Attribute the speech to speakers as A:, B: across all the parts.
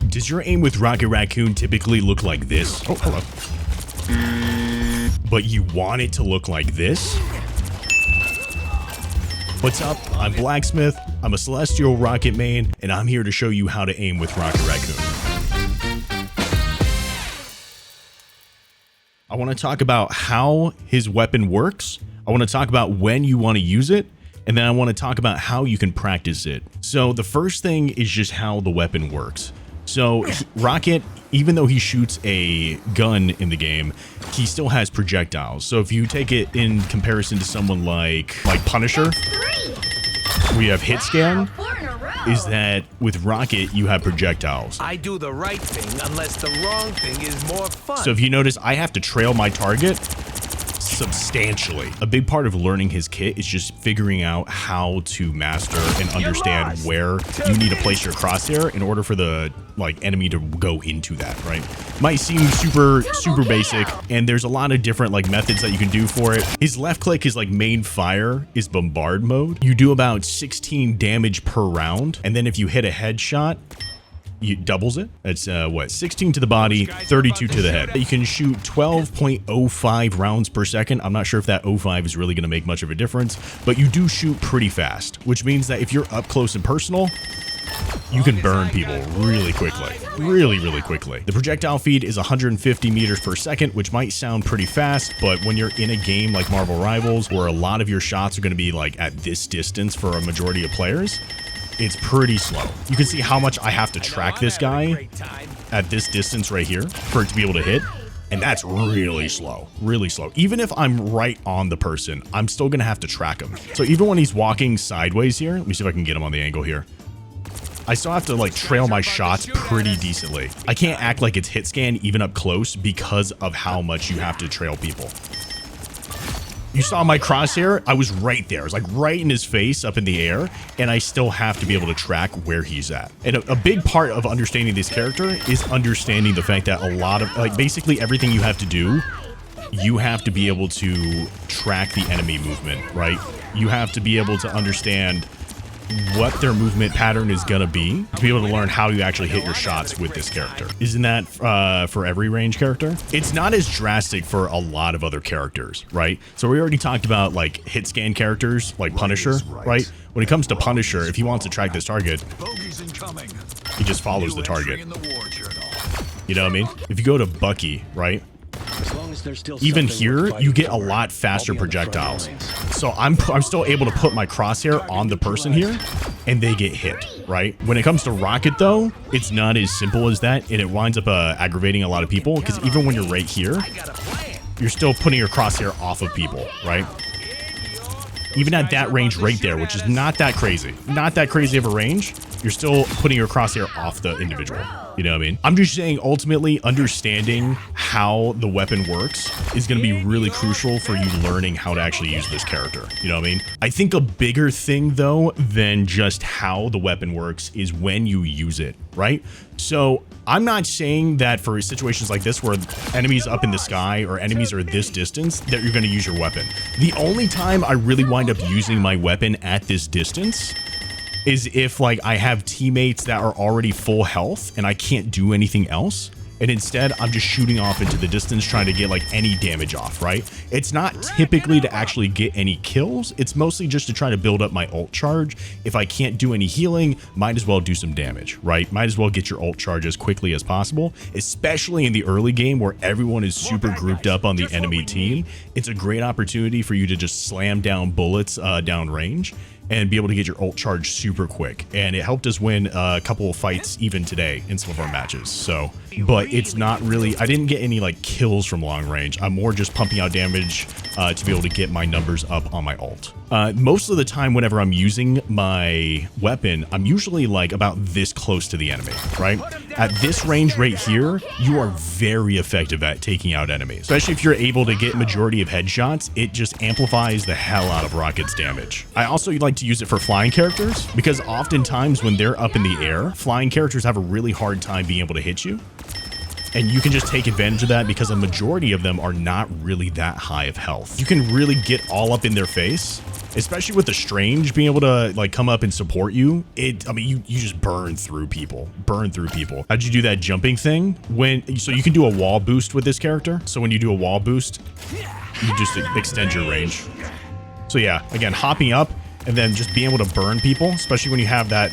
A: Does your aim with Rocket Raccoon typically look like this? Oh, hello. But you want it to look like this? What's up? I'm Blacksmith. I'm a Celestial Rocket main, and I'm here to show you how to aim with Rocket Raccoon. I want to talk about how his weapon works. I want to talk about when you want to use it, and then I want to talk about how you can practice it. So the first thing is just how the weapon works. So Rocket, even though he shoots a gun in the game, he still has projectiles. So if you take it in comparison to someone like Punisher, we have hit scan, is that with Rocket, you have projectiles.
B: I do the right thing unless the wrong thing is more fun.
A: So if you notice, I have to trail my target substantially. A big part of learning his kit is just figuring out how to master and understand where you need to place your crosshair in order for the enemy to go into that, right? Might seem super basic, and there's a lot of different methods that you can do for it. His left click is main fire is bombard mode. You do about 16 damage per round, and then if you hit a headshot, it doubles it. It's 16 to the body, 32 to the head. You can shoot 12.05 rounds per second. I'm not sure if that 05 is really going to make much of a difference, but you do shoot pretty fast, which means that if you're up close and personal, you can burn people really quickly, really quickly. The projectile feed is 150 meters per second, which might sound pretty fast, but when you're in a game like Marvel Rivals, where a lot of your shots are going to be at this distance for a majority of players, it's pretty slow. You can see how much I have to track this guy at this distance right here for it to be able to hit. And that's really slow, really slow. Even if I'm right on the person, I'm still gonna have to track him. So even when he's walking sideways here, let me see if I can get him on the angle here. I still have to trail my shots pretty decently. I can't act like it's hit scan even up close because of how much you have to trail people. You saw my crosshair, I was right there. I was right in his face up in the air, and I still have to be able to track where he's at. And a big part of understanding this character is understanding the fact that a lot of, basically everything you have to do, you have to be able to track the enemy movement, right? You have to be able to understand what their movement pattern is going to be able to learn how you actually hit your shots with this character. Isn't that for every range character? It's not as drastic for a lot of other characters, right? So we already talked about hit scan characters like Punisher, right? When it comes to Punisher, if he wants to track this target, he just follows the target. You know what I mean? If you go to Bucky, right? Even here, you get a lot faster projectiles. So I'm still able to put my crosshair on the person here, and they get hit, right? When it comes to Rocket, though, it's not as simple as that, and it winds up aggravating a lot of people, because even when you're right here, you're still putting your crosshair off of people, right? Even at that range right there, which is not that crazy of a range, you're still putting your crosshair off the individual. You know what I mean? I'm just saying, ultimately, understanding how the weapon works is going to be really crucial for you learning how to actually use this character. You know what I mean? I think a bigger thing, though, than just how the weapon works is when you use it, right? So I'm not saying that for situations like this where enemies up in the sky or enemies are this distance that you're going to use your weapon. The only time I really wind up using my weapon at this distance is if I have teammates that are already full health and I can't do anything else, and instead I'm just shooting off into the distance trying to get any damage off, right? It's not typically to actually get any kills. It's mostly just to try to build up my ult charge. If I can't do any healing, might as well do some damage, right? Might as well get your ult charge as quickly as possible, especially in the early game where everyone is super grouped up on the enemy team. It's a great opportunity for you to just slam down bullets down range and be able to get your ult charge super quick. And it helped us win a couple of fights even today in some of our matches. So, but it's not really, I didn't get any kills from long range. I'm more just pumping out damage to be able to get my numbers up on my ult. Most of the time whenever I'm using my weapon, I'm usually about this close to the enemy, right? At this range right here, you are very effective at taking out enemies. Especially if you're able to get majority of headshots, it just amplifies the hell out of Rocket's damage. I also like to use it for flying characters, because oftentimes when they're up in the air, flying characters have a really hard time being able to hit you. And you can just take advantage of that because a majority of them are not really that high of health. You can really get all up in their face, especially with the Strange being able to like come up and support you. I mean, you just burn through people. How'd you do that jumping thing? So you can do a wall boost with this character. So when you do a wall boost, you just extend your range. So yeah, again, hopping up and then just being able to burn people, especially when you have that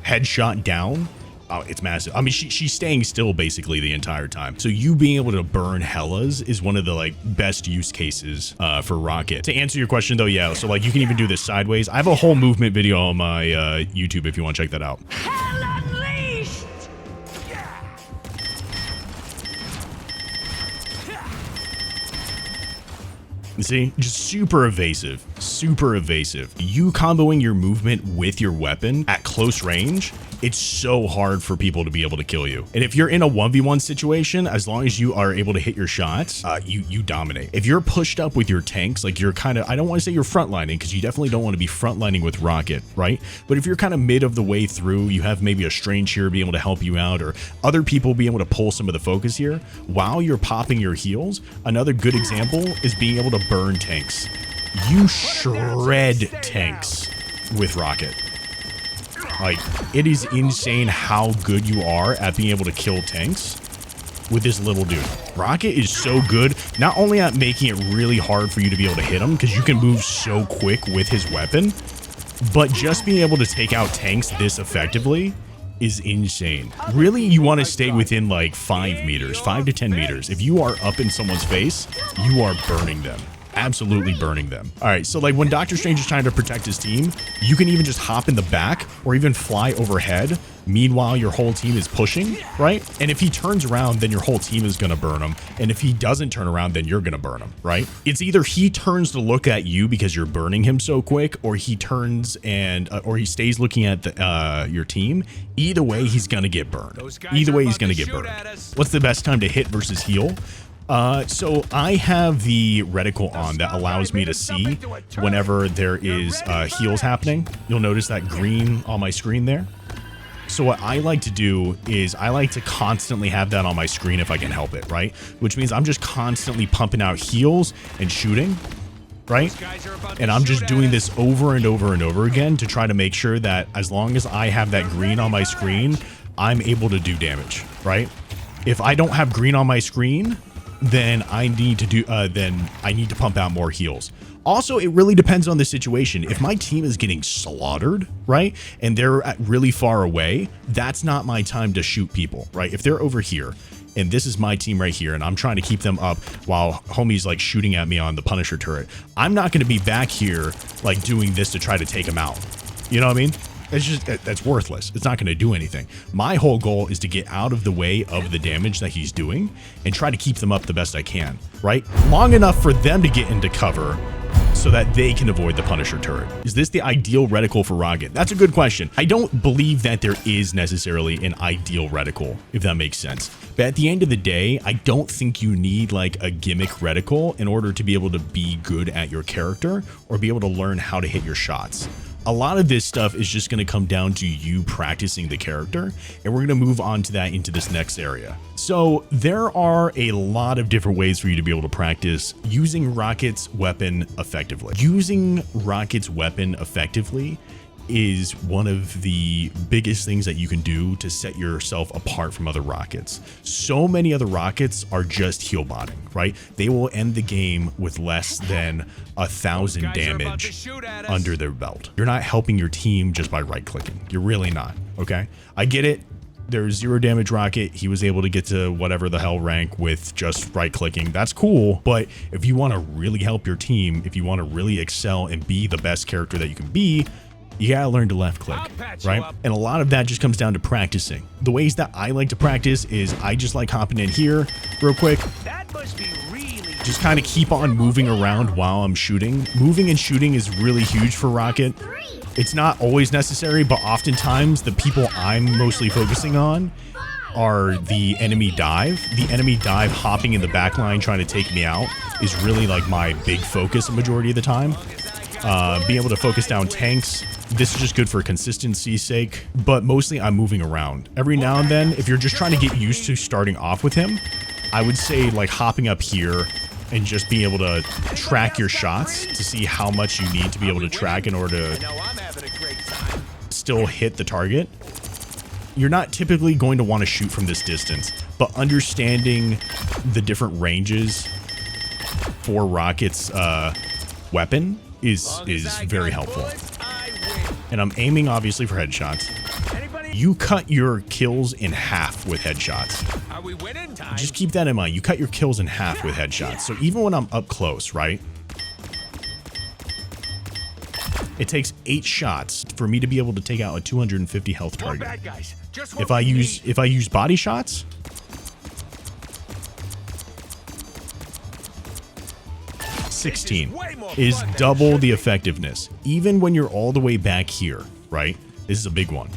A: headshot down. Oh, it's massive. I mean, she's staying still basically the entire time. So you being able to burn Hellas is one of the like best use cases for Rocket. To answer your question though, yeah. So like you can even do this sideways. I have a whole movement video on my YouTube if you want to check that out.
B: Hell unleashed!
A: You see, just super evasive. You comboing your movement with your weapon at close range, it's so hard for people to be able to kill you. And if you're in a 1v1 situation, as long as you are able to hit your shots, you dominate. If you're pushed up with your tanks, like you're kind of, I don't want to say you're frontlining because you definitely don't want to be frontlining with Rocket, right? But if you're kind of mid of the way through, you have maybe a Strange here being able to help you out or other people being able to pull some of the focus here while you're popping your heals. Another good example is being able to burn tanks. You shred tanks with Rocket. Like, it is insane how good you are at being able to kill tanks with this little dude. Rocket is so good, not only at making it really hard for you to be able to hit him, because you can move so quick with his weapon, but just being able to take out tanks this effectively is insane. Really, you want to stay within like 5 meters, 5 to 10 meters. If you are up in someone's face, you are burning them. Absolutely burning them. All right, so like when Doctor Strange is trying to protect his team, you can even just hop in the back or even fly overhead. Meanwhile, your whole team is pushing, right? And if he turns around, then your whole team is going to burn him. And if he doesn't turn around, then you're going to burn him, right? It's either he turns to look at you because you're burning him so quick, or he turns and, or he stays looking at your team. Either way, he's going to get burned. Either way, he's going to get burned. What's the best time to hit versus heal? So I have the reticle on that allows me to see whenever there is heals happening. You'll notice that green on my screen there. So what I like to do is I like to constantly have that on my screen if I can help it, right? Which means I'm just constantly pumping out heals and shooting, right? And I'm just doing this over and over and over again to try to make sure that as long as I have that green on my screen, I'm able to do damage, right? If I don't have green on my screen, then I need to pump out more heals. Also, it really depends on the situation. If my team is getting slaughtered, right, and they're really far away, that's not my time to shoot people, right? If they're over here and this is my team right here and I'm trying to keep them up while homie's like shooting at me on the Punisher turret, I'm not going to be back here like doing this to try to take them out. You know what I mean? It's just, that's worthless. It's not going to do anything. My whole goal is to get out of the way of the damage that he's doing and try to keep them up the best I can, right? Long enough for them to get into cover so that they can avoid the Punisher turret. Is this the ideal reticle for Rocket? That's a good question. I don't believe that there is necessarily an ideal reticle, if that makes sense. But at the end of the day, I don't think you need like a gimmick reticle in order to be able to be good at your character or be able to learn how to hit your shots. A lot of this stuff is just going to come down to you practicing the character, and we're going to move on to that into this next area. So there are a lot of different ways for you to be able to practice using Rocket's weapon effectively. Using Rocket's weapon effectively is one of the biggest things that you can do to set yourself apart from other Rockets. So many other Rockets are just heal botting, right? They will end the game with less than 1,000 damage under their belt. You're not helping your team just by right clicking. You're really not, okay? I get it. There's 0 damage Rocket. He was able to get to whatever the hell rank with just right clicking. That's cool. But if you want to really help your team, if you want to really excel and be the best character that you can be, you gotta learn to left click, right? And a lot of that just comes down to practicing. The ways that I like to practice is I just like hopping in here real quick.
B: That must be really
A: just kind of keep on moving around while I'm shooting. Moving and shooting is really huge for Rocket. It's not always necessary, but oftentimes the people I'm mostly focusing on are the enemy dive. The enemy dive hopping in the back line trying to take me out is really like my big focus a majority of the time. Being able to focus down tanks, This is just good for consistency's sake, but mostly I'm moving around. Every now and then, if you're just trying to get used to starting off with him, I would say like hopping up here and just being able to track your shots to see how much you need to be able to track in order to still hit the target. You're not typically going to want to shoot from this distance, but understanding the different ranges for Rocket's weapon is very helpful. And I'm aiming obviously for headshots. You cut your kills in half with headshots.
B: Are we winning time?
A: Just keep that in mind. You cut your kills in half with headshots. So even when I'm up close, right? It takes 8 shots for me to be able to take out a 250 health target. If I use body shots, $16 is double the effectiveness. Even when you're all the way back here, right? This is a big one.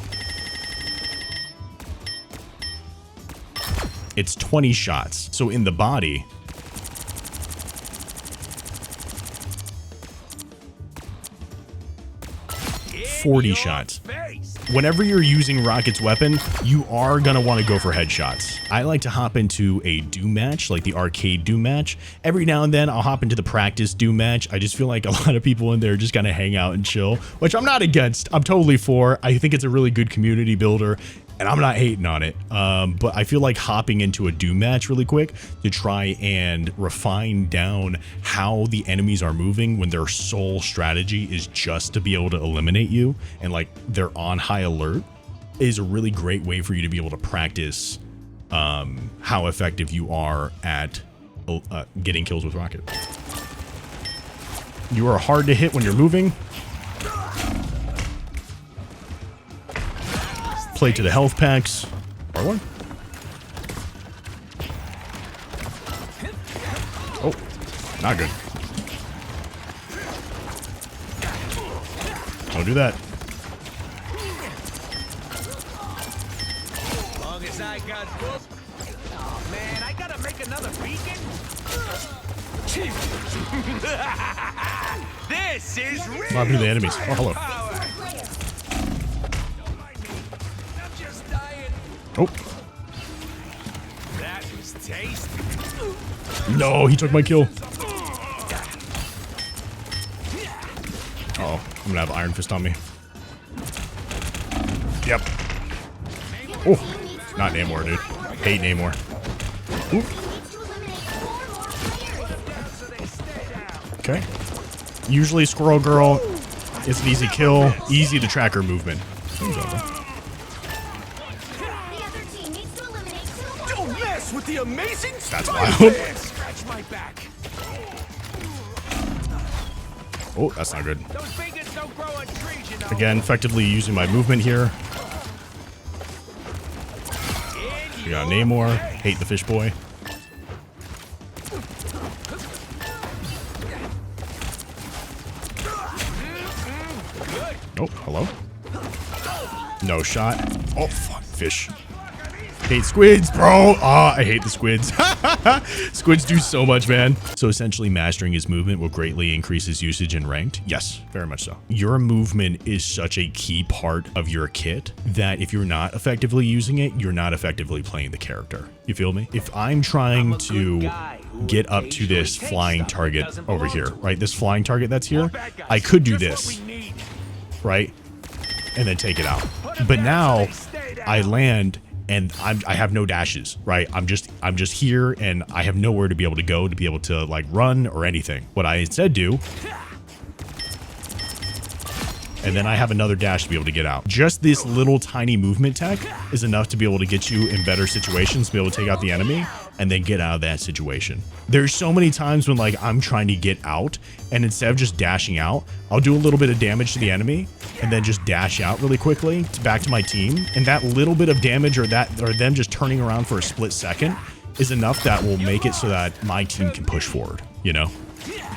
A: It's 20 shots. So in the body, $40 shots. Whenever you're using Rocket's weapon, you are going to want to go for headshots. I like to hop into a Doom match, like the arcade Doom match. Every now and then, I'll hop into the practice Doom match. I just feel like a lot of people in there just kind of hang out and chill, which I'm not against. I'm totally for. I think it's a really good community builder, and I'm not hating on it. But I feel like hopping into a Doom match really quick to try and refine down how the enemies are moving when their sole strategy is just to be able to eliminate you, and like they're on high alert, is a really great way for you to be able to practice how effective you are at getting kills with Rocket. You are hard to hit when you're moving. Play to the health packs. R1. Oh, not good. Don't do that.
B: Long as I got book. Oh man, I gotta make another beacon. This is real.
A: What happened to the enemies? Oh, hello. Oh.
B: That was tasty.
A: No, he took my kill. Oh, I'm gonna have Iron Fist on me. Yep. Oh, not Namor, dude. Hate Namor. Oop. Okay. Usually Squirrel Girl is an easy kill, easy to track her movement.
B: With the amazing
A: That's wild.
B: Scratch my back.
A: Oh, that's not good.
B: Those bigots don't grow on trees, you know.
A: Again, effectively using my movement here. We got Namor. Hate the fish boy. Oh, hello. No shot. Oh, fuck, fish. Hate squids, bro. Ah, I hate the squids. Squids do so much, man. So essentially mastering his movement will greatly increase his usage in ranked. Yes, very much so. Your movement is such a key part of your kit that if you're not effectively using it, you're not effectively playing the character. You feel me? If I'm trying to get up to this flying target over here, right? This flying target that's here, I could do this, right? And then take it out. But now I land and I have no dashes, right? I'm just here and I have nowhere to be able to go to be able to like run or anything. What I instead do, and then I have another dash to be able to get out. Just this little tiny movement tech is enough to be able to get you in better situations, to be able to take out the enemy and then get out of that situation. There's so many times when like I'm trying to get out and instead of just dashing out, I'll do a little bit of damage to the enemy and then just dash out really quickly back to my team. And that little bit of damage or them just turning around for a split second is enough that will make it so that my team can push forward, you know?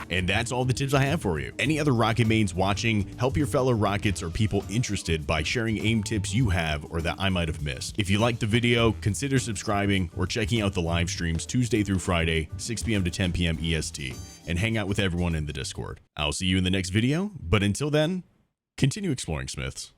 A: And that's all the tips I have for you. Any other Rocket mains watching, help your fellow Rockets or people interested by sharing aim tips you have or that I might have missed. If you liked the video, consider subscribing or checking out the live streams Tuesday through Friday, 6 p.m. to 10 p.m. EST, and hang out with everyone in the Discord. I'll see you in the next video, but until then, Continue exploring, Smiths.